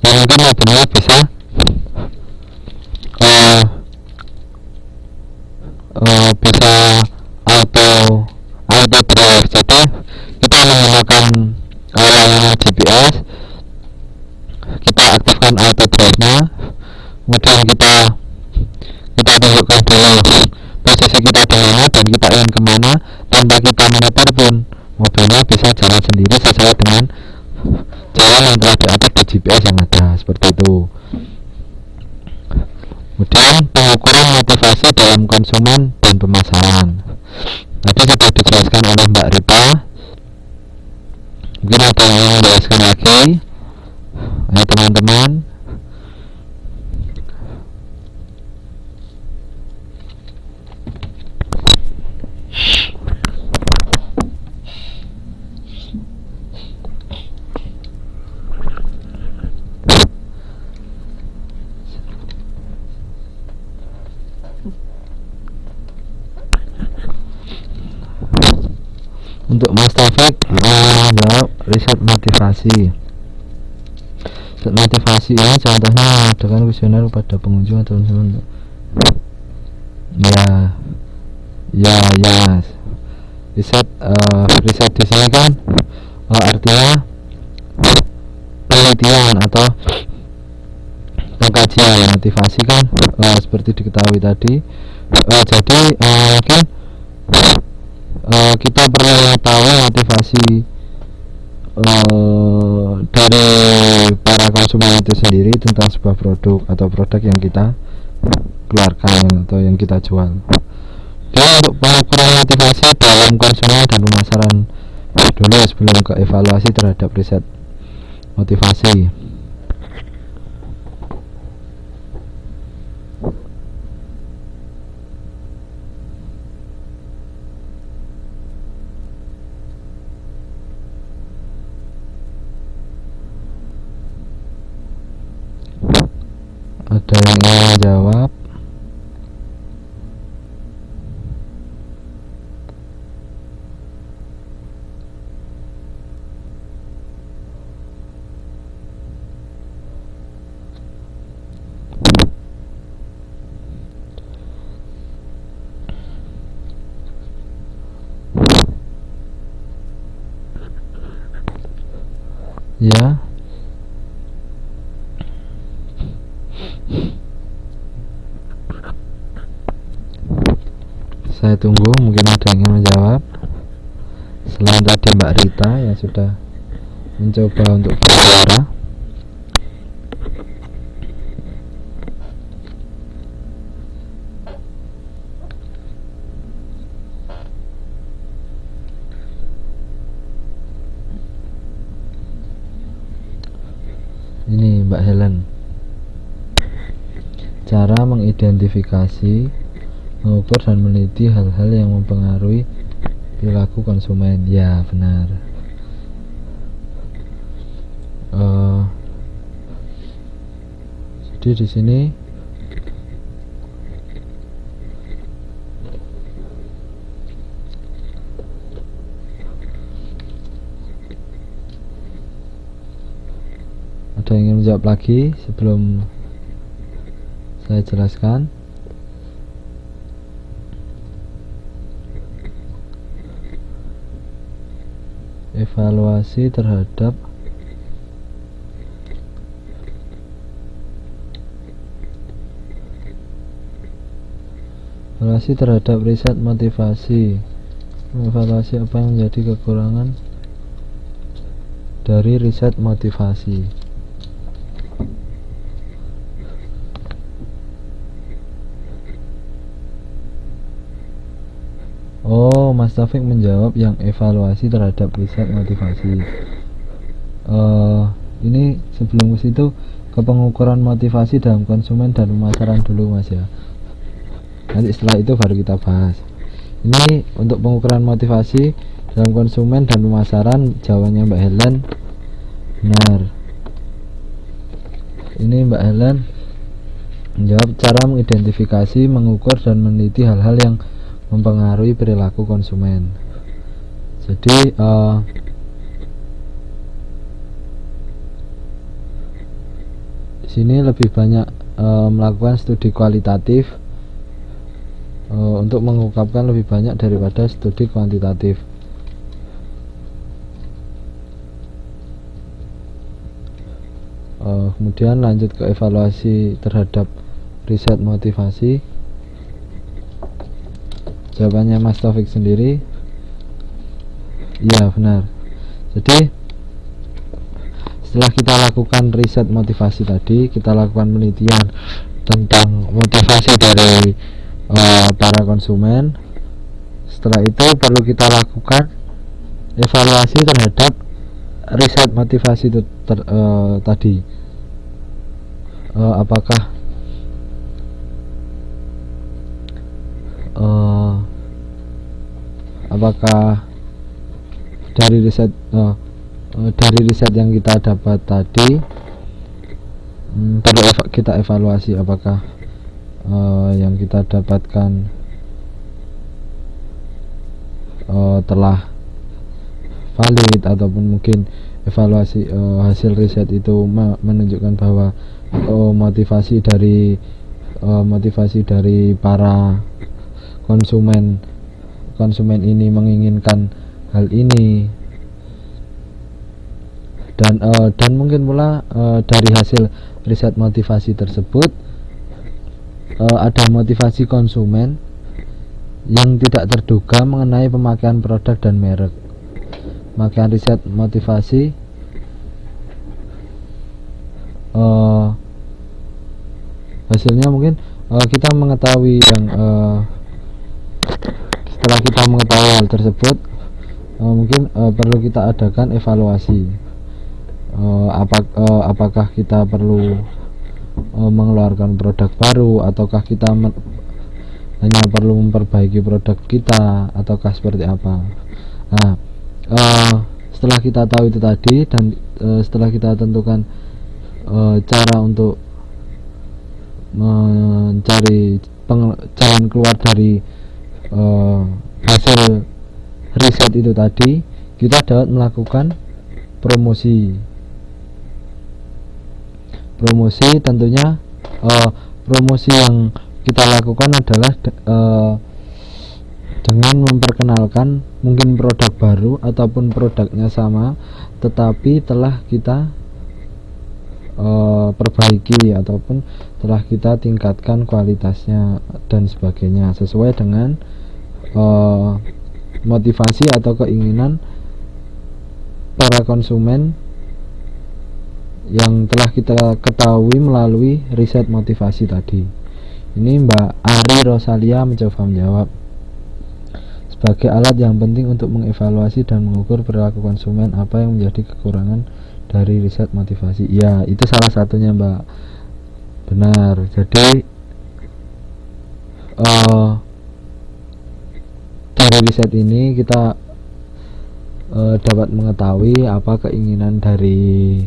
yang mungkin mobilnya bisa uh, bisa auto drive. Jadi kita menggunakan GPS, kita aktifkan auto drive nya, kemudian kita tunjukkan dulu posisi kita di mana dan kita ingin kemana. Tanpa kita menyetir pun mobilnya bisa jalan sendiri sesuai dengan jalan yang telah diatur di GPS yang ada, seperti itu. Kemudian pengukuran motivasi dalam konsumen dan pemasaran. Tadi sudah dijelaskan oleh Mbak Rita. Mungkin ada yang ingin menjelaskan lagi, ya teman-teman. Untuk Mas Taufik jawab riset motivasi. Riset motivasi ini contohnya mengadakan kuesioner pada pengunjung atau teman-teman. Ya. Riset di sini kan artinya penelitian atau pengkajian. Motivasi kan seperti diketahui tadi. Jadi mungkin kita perlu mengetahui motivasi dari para konsumen itu sendiri tentang sebuah produk atau produk yang kita keluarkan atau yang kita jual. Jadi untuk pengukuran motivasi dalam konsumen dan pemasaran dulu sebelum ke evaluasi terhadap riset motivasi. Ada yang ingin menjawab? Ya. Saya tunggu, mungkin ada yang ingin menjawab selain tadi Mbak Rita yang sudah mencoba untuk berbicara. Ini Mbak Helen, cara mengidentifikasi, mengukur dan meneliti hal-hal yang mempengaruhi perilaku konsumen. Ya, benar. Jadi di sini ada yang ingin menjawab lagi sebelum saya jelaskan? Evaluasi terhadap riset motivasi. Evaluasi apa yang menjadi kekurangan dari riset motivasi. Oh, Mas Taufik menjawab yang evaluasi terhadap riset motivasi. Ini sebelum ke situ ke pengukuran motivasi dalam konsumen dan pemasaran dulu, Mas ya. Nanti setelah itu baru kita bahas. Ini untuk pengukuran motivasi dalam konsumen dan pemasaran, jawabannya Mbak Helen benar. Ini Mbak Helen menjawab cara mengidentifikasi, mengukur dan meneliti hal-hal yang mempengaruhi perilaku konsumen. Jadi Sini lebih banyak melakukan studi kualitatif untuk mengungkapkan lebih banyak daripada studi kuantitatif. Kemudian lanjut ke evaluasi terhadap riset motivasi. Jawabannya Mas Taufik sendiri, iya benar. Jadi setelah kita lakukan riset motivasi tadi, kita lakukan penelitian tentang motivasi dari para konsumen. Setelah itu perlu kita lakukan evaluasi terhadap riset motivasi itu tadi. Apakah dari riset yang kita dapat tadi perlu kita evaluasi apakah yang kita dapatkan telah valid, ataupun mungkin evaluasi hasil riset itu menunjukkan bahwa motivasi dari para konsumen ini menginginkan hal ini, dan mungkin pula dari hasil riset motivasi tersebut ada motivasi konsumen yang tidak terduga mengenai pemakaian produk dan merek. Pemakaian riset motivasi hasilnya mungkin kita mengetahui yang setelah kita mengetahui hal tersebut mungkin perlu kita adakan evaluasi. Apakah kita perlu mengeluarkan produk baru, ataukah kita hanya perlu memperbaiki produk kita, ataukah seperti apa. Nah, setelah kita tahu itu tadi, dan setelah kita tentukan cara untuk mencari jalan keluar dari hasil riset itu tadi, kita dapat melakukan promosi. Tentunya promosi yang kita lakukan adalah dengan memperkenalkan mungkin produk baru ataupun produknya sama tetapi telah kita perbaiki ataupun telah kita tingkatkan kualitasnya dan sebagainya sesuai dengan motivasi atau keinginan para konsumen yang telah kita ketahui melalui riset motivasi tadi. Ini Mbak Ari Rosalia mencoba menjawab. Sebagai alat yang penting untuk mengevaluasi dan mengukur perilaku konsumen, apa yang menjadi kekurangan dari riset motivasi? Ya, itu salah satunya Mbak. Benar. Jadi dari riset ini kita dapat mengetahui apa keinginan dari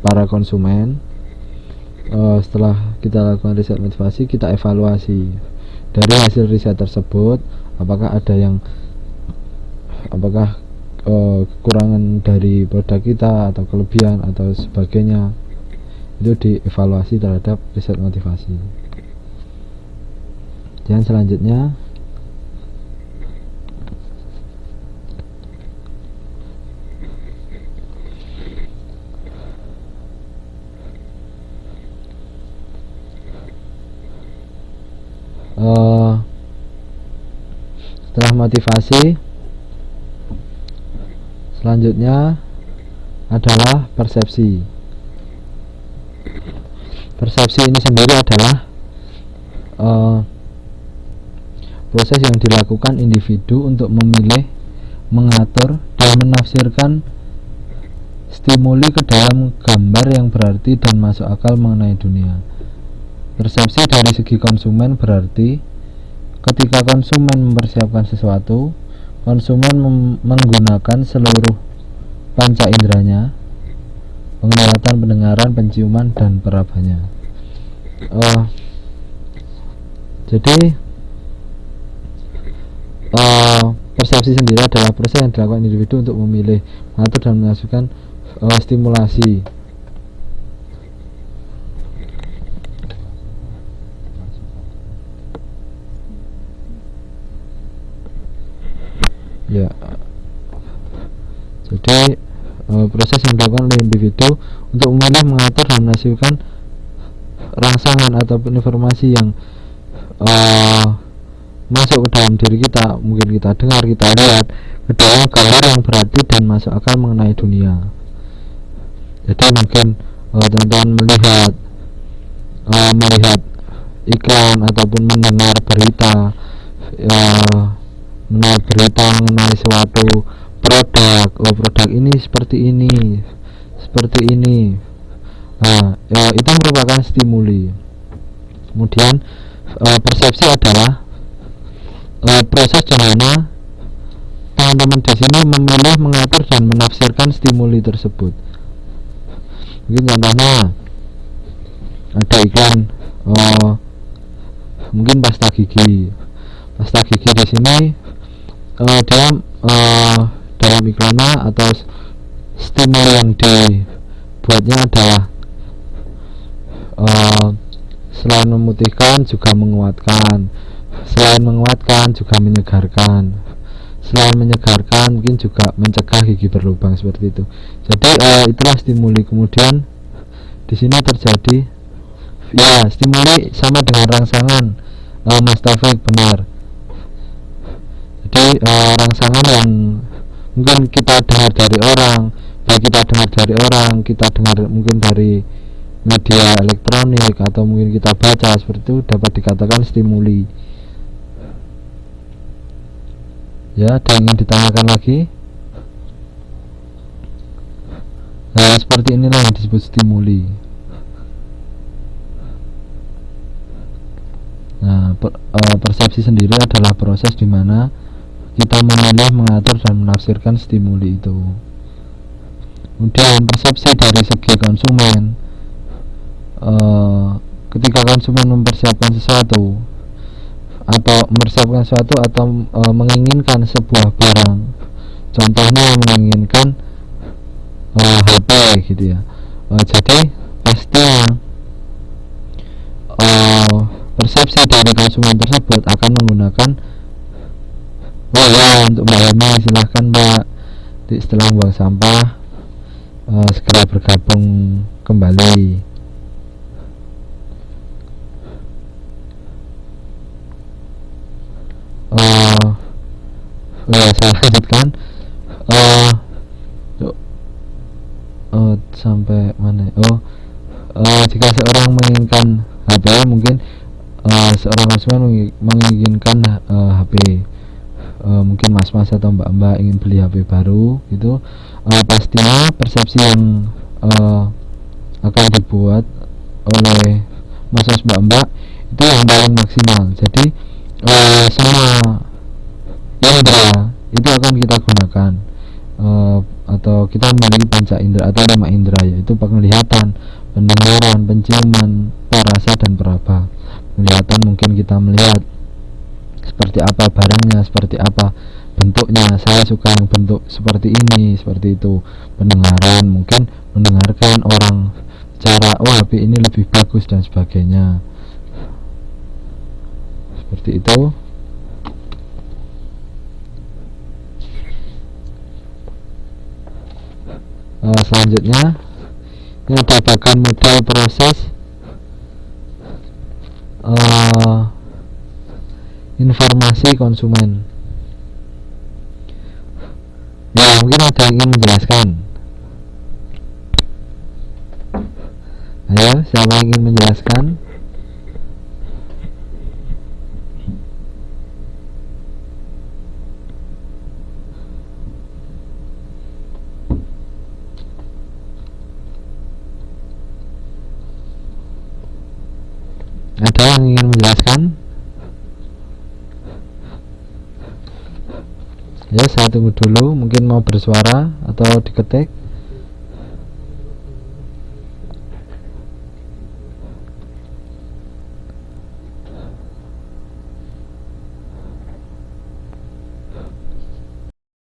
para konsumen. Setelah kita lakukan riset motivasi, kita evaluasi dari hasil riset tersebut apakah kekurangan dari produk kita atau kelebihan atau sebagainya, itu dievaluasi terhadap riset motivasi. Dan selanjutnya setelah motivasi, selanjutnya adalah persepsi. Persepsi ini sendiri adalah proses yang dilakukan individu untuk memilih, mengatur, dan menafsirkan stimuli ke dalam gambar yang berarti dan masuk akal mengenai dunia. Persepsi dari segi konsumen berarti ketika konsumen mempersiapkan sesuatu, konsumen menggunakan seluruh panca inderanya, penglihatan, pendengaran, penciuman, dan perabaannya. Jadi persepsi sendiri adalah proses yang dilakukan individu untuk memilih, mengatur, dan menafsirkan stimulasi. Ya, jadi proses yang dilakukan oleh individu untuk memilih, mengatur, dan menafsirkan rangsangan ataupun informasi yang masuk ke dalam diri kita, mungkin kita dengar, kita lihat, ke dalam gambar yang berarti dan masuk akal mengenai dunia. Jadi mungkin teman-teman melihat iklan ataupun mendengar berita mengenai suatu produk, produk ini seperti ini. Itu merupakan stimuli. Kemudian persepsi adalah proses di mana teman-teman di sini memilih, mengatur, dan menafsirkan stimuli tersebut. Mungkin contohnya ada iklan mungkin pasta gigi di sini. Dia dalam iklannya atau stimuli yang dibuatnya adalah selain memutihkan juga menguatkan, selain menguatkan juga menyegarkan, selain menyegarkan mungkin juga mencegah gigi berlubang, seperti itu. Jadi itulah stimuli. Kemudian di sini terjadi stimuli sama dengan rangsangan. Mas Taufik benar. Jadi rangsangan yang mungkin kita dengar dari orang, kita dengar mungkin dari media elektronik, atau mungkin kita baca, seperti itu dapat dikatakan stimuli. Ya, ada yang ingin ditanyakan lagi? Nah, seperti inilah yang disebut stimuli. Nah, persepsi sendiri adalah proses di mana kita memilih, mengatur, dan menafsirkan stimuli itu. Kemudian persepsi dari segi konsumen, ketika konsumen mempersiapkan sesuatu atau menginginkan sebuah barang, contohnya menginginkan HP gitu ya. Jadi pastinya persepsi dari konsumen tersebut akan menggunakan untuk Mbak Hemi, silahkan Mbak, setelah buang sampah segera bergabung kembali. Saya lanjutkan sampai mana? Jika seorang menginginkan HP, mungkin seorang konsumen menginginkan HP, mungkin mas-mas atau mbak-mbak ingin beli HP baru gitu, pastinya persepsi yang akan dibuat oleh mas-mas, mbak-mbak itu yang paling maksimal. Jadi semua indera itu akan kita gunakan, atau kita memiliki panca indera atau 5 indera, yaitu penglihatan, pendengaran, penciuman, perasa, dan peraba. Penglihatan mungkin kita melihat seperti apa barangnya, seperti apa bentuknya, saya suka yang bentuk seperti ini, seperti itu. Pendengaran mungkin mendengarkan orang bicara, HP ini lebih bagus, dan sebagainya, seperti itu. Selanjutnya ini ada bagian model proses informasi konsumen. Ya, mungkin ada yang ingin menjelaskan. Ayo, siapa yang ingin menjelaskan? Ada yang ingin menjelaskan? Ya, saya tunggu dulu, mungkin mau bersuara atau diketik.